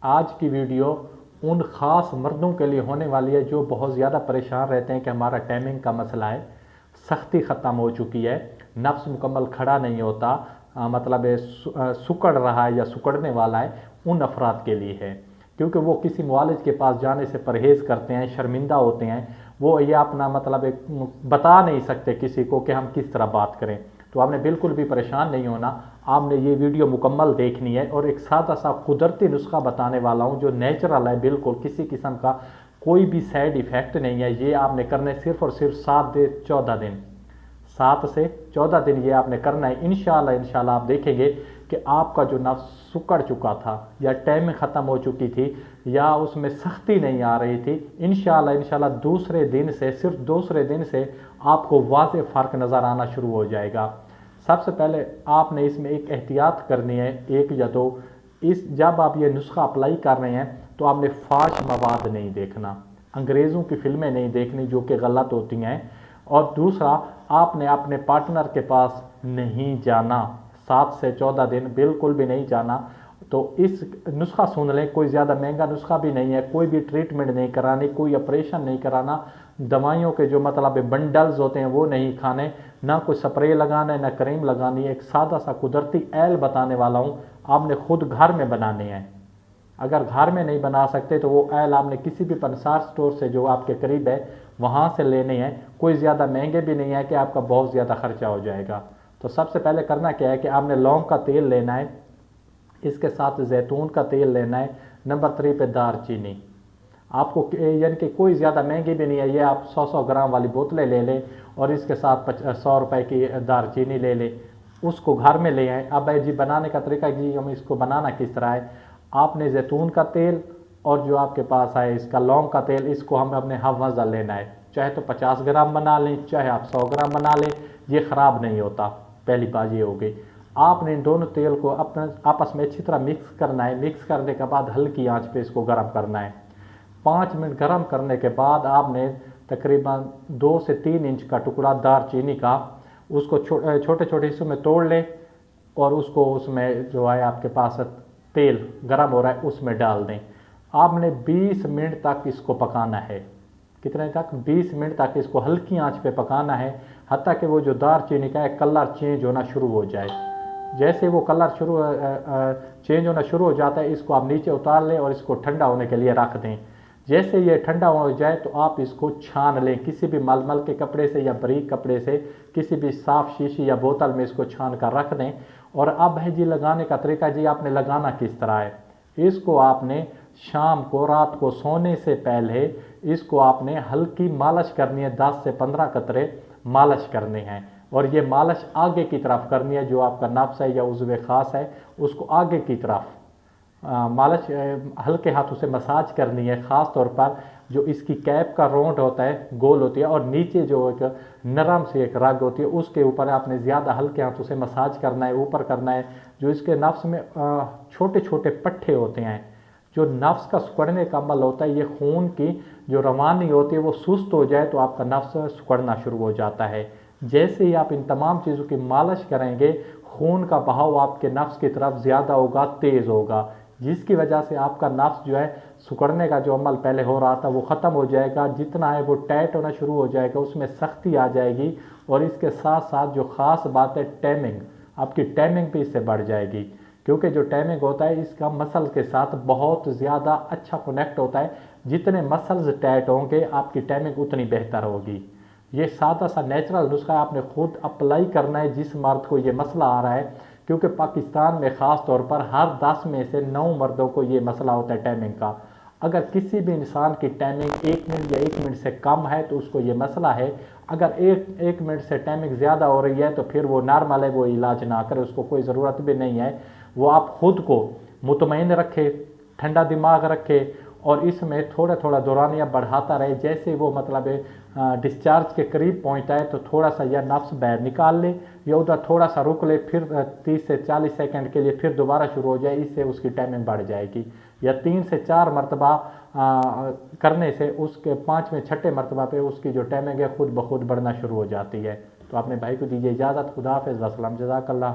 आज की वीडियो उन ख़ास मर्दों के लिए होने वाली है जो बहुत ज़्यादा परेशान रहते हैं कि हमारा टाइमिंग का मसला है, सख्ती ख़त्म हो चुकी है, नफ्स मुकम्मल खड़ा नहीं होता, मतलब सुकड़ रहा है या सुकड़ने वाला है। उन अफराद के लिए है, क्योंकि वो किसी मुआलिज के पास जाने से परहेज़ करते हैं, शर्मिंदा होते हैं, वो ये अपना मतलब एक बता नहीं सकते किसी को कि हम किस तरह बात करें। तो आपने बिल्कुल भी परेशान नहीं होना, आपने ये वीडियो मुकम्मल देखनी है और एक सादा सा कुदरती नुस्खा बताने वाला हूँ जो नेचुरल है, बिल्कुल किसी किस्म का कोई भी साइड इफ़ेक्ट नहीं है। ये आपने करना है सिर्फ़ और सिर्फ 7 से 14 दिन, 7 से 14 दिन ये आपने करना है। इंशाल्लाह इंशाल्लाह आप देखेंगे कि आपका जो नफ्स सुकड़ चुका था या टाइमिंग ख़त्म हो चुकी थी या उसमें सख्ती नहीं आ रही थी, इंशाल्लाह इंशाल्लाह दूसरे दिन से, सिर्फ दूसरे दिन से आपको वाज़ेह फ़र्क नज़र आना शुरू हो जाएगा। सबसे पहले आपने इसमें एक एहतियात करनी है, एक या दो। जब आप ये नुस्खा अप्लाई कर रहे हैं तो आपने फाश मवाद नहीं देखना, अंग्रेज़ों की फ़िल्में नहीं देखनी जो कि गलत होती हैं। और दूसरा, आपने अपने पार्टनर के पास नहीं जाना, 7 से 14 दिन बिल्कुल भी नहीं जाना। तो इस नुस्खा सुन लें, कोई ज़्यादा महंगा नुस्खा भी नहीं है, कोई भी ट्रीटमेंट नहीं करानी, कोई ऑपरेशन नहीं कराना, दवाइयों के जो मतलब बंडल्स होते हैं वो नहीं खाने, ना कोई स्प्रे लगाना है ना क्रीम लगानी है। एक सादा सा कुदरती ऐल बताने वाला हूँ, आपने खुद घर में बनाने हैं। अगर घर में नहीं बना सकते तो वो ऐल आपने किसी भी पंसार स्टोर से जो आपके करीब है वहाँ से लेने हैं, कोई ज़्यादा महंगे भी नहीं है कि आपका बहुत ज़्यादा खर्चा हो जाएगा। तो सबसे पहले करना क्या है कि आपने लौंग का तेल लेना है, इसके साथ जैतून का तेल लेना है, नंबर 3 पे दारचीनी। आपको यानी कि कोई ज़्यादा महंगी भी नहीं है, ये आप 100 ग्राम वाली बोतलें ले लें और इसके साथ 100 रुपए की दारचीनी ले लें, उसको घर में ले आएँ। अब जी बनाने का तरीका कि हम इसको बनाना किस तरह है, आपने जैतून का तेल और जो आपके पास है इसका लौंग का तेल, इसको हमें अपने हमवज़न लेना है। चाहे तो 50 ग्राम बना लें, चाहे आप 100 ग्राम बना लें, ये ख़राब नहीं होता। पहली बात ये हो गई। आपने इन दोनों तेल को अपने आपस में अच्छी तरह मिक्स करना है। मिक्स करने के बाद हल्की आंच पे इसको गर्म करना है। 5 मिनट गर्म करने के बाद आपने तकरीबन 2 से 3 इंच का टुकड़ा दारचीनी का, उसको छोटे छोटे हिस्सों में तोड़ लें और उसको उसमें जो है आपके पास तेल गर्म हो रहा है उसमें डाल दें। आपने 20 मिनट तक इसको पकाना है। कितने तक? 20 मिनट तक इसको हल्की आंच पे पकाना है, हत्ता कि वो जो दारचीनी का है कलर चेंज होना शुरू हो जाए। जैसे वो कलर चेंज होना शुरू हो जाता है, इसको आप नीचे उतार लें और इसको ठंडा होने के लिए रख दें। जैसे ये ठंडा हो जाए तो आप इसको छान लें, किसी भी मलमल के कपड़े से या बारीक कपड़े से, किसी भी साफ़ शीशी या बोतल में इसको छान कर रख दें। और अब है जी लगाने का तरीका। जी आपने लगाना किस तरह है, इसको आपने शाम को, रात को सोने से पहले इसको आपने हल्की मालिश करनी है, 10 से 15 कतरे मालिश करने हैं। और ये मालिश आगे की तरफ करनी है, जो आपका नफ्स है या उज़्व ख़ास है उसको आगे की तरफ मालिश हल्के हाथों से मसाज करनी है। ख़ास तौर पर जो इसकी कैप का रोंट होता है गोल होती है और नीचे जो एक नरम सी एक रग होती है उसके ऊपर आपने ज़्यादा हल्के हाथों से मसाज करना है, ऊपर करना है। जो इसके नफ्स में छोटे छोटे पट्टे होते हैं, जो नफ्स का सिकुड़ने का अमल होता है, ये खून की जो रवानी होती है वो सुस्त हो जाए तो आपका नफ्स सिकुड़ना शुरू हो जाता है। जैसे ही आप इन तमाम चीज़ों की मालिश करेंगे, खून का बहाव आपके नफ्स की तरफ ज़्यादा होगा, तेज़ होगा, जिसकी वजह से आपका नफ्स जो है सिकुड़ने का जो अमल पहले हो रहा था वो ख़त्म हो जाएगा। जितना है वो टाइट होना शुरू हो जाएगा, उसमें सख्ती आ जाएगी। और इसके साथ साथ जो ख़ास बात है टाइमिंग, आपकी टाइमिंग भी इससे बढ़ जाएगी, क्योंकि जो टाइमिंग होता है इसका मसल के साथ बहुत ज़्यादा अच्छा कनेक्ट होता है। जितने मसल्स टाइट होंगे आपकी टाइमिंग उतनी बेहतर होगी। ये सादा सा नेचुरल नुस्खा आपने खुद अप्लाई करना है जिस मर्द को ये मसला आ रहा है, क्योंकि पाकिस्तान में ख़ास तौर पर हर 10 में से 9 मर्दों को ये मसला होता है टाइमिंग का। अगर किसी भी इंसान की टाइमिंग 1 मिनट या 1 मिनट से कम है तो उसको ये मसला है। अगर एक मिनट से टाइमिंग ज़्यादा हो रही है तो फिर वो नॉर्मल है, वो इलाज ना करे, उसको कोई ज़रूरत भी नहीं है। वो आप खुद को मुतमईन रखे, ठंडा दिमाग रखे और इसमें थोड़ा थोड़ा दौरानिया बढ़ाता रहे। जैसे वो मतलब डिस्चार्ज के करीब पहुंचता है तो थोड़ा सा या नफ्स बाहर निकाल ले या उधर थोड़ा सा रुक ले, फिर 30 से 40 सेकंड के लिए फिर दोबारा शुरू हो जाए, इससे उसकी टाइमिंग बढ़ जाएगी। या 3 से 4 मरतबा करने से उसके 5वें 6ठे मरतबा पे उसकी जो टाइमिंग है खुद ब खुद बढ़ना शुरू हो जाती है। तो अपने भाई को दीजिए इजाज़त। खुदा हाफ़िज़, वस्सलाम, जज़ाकल्लाह।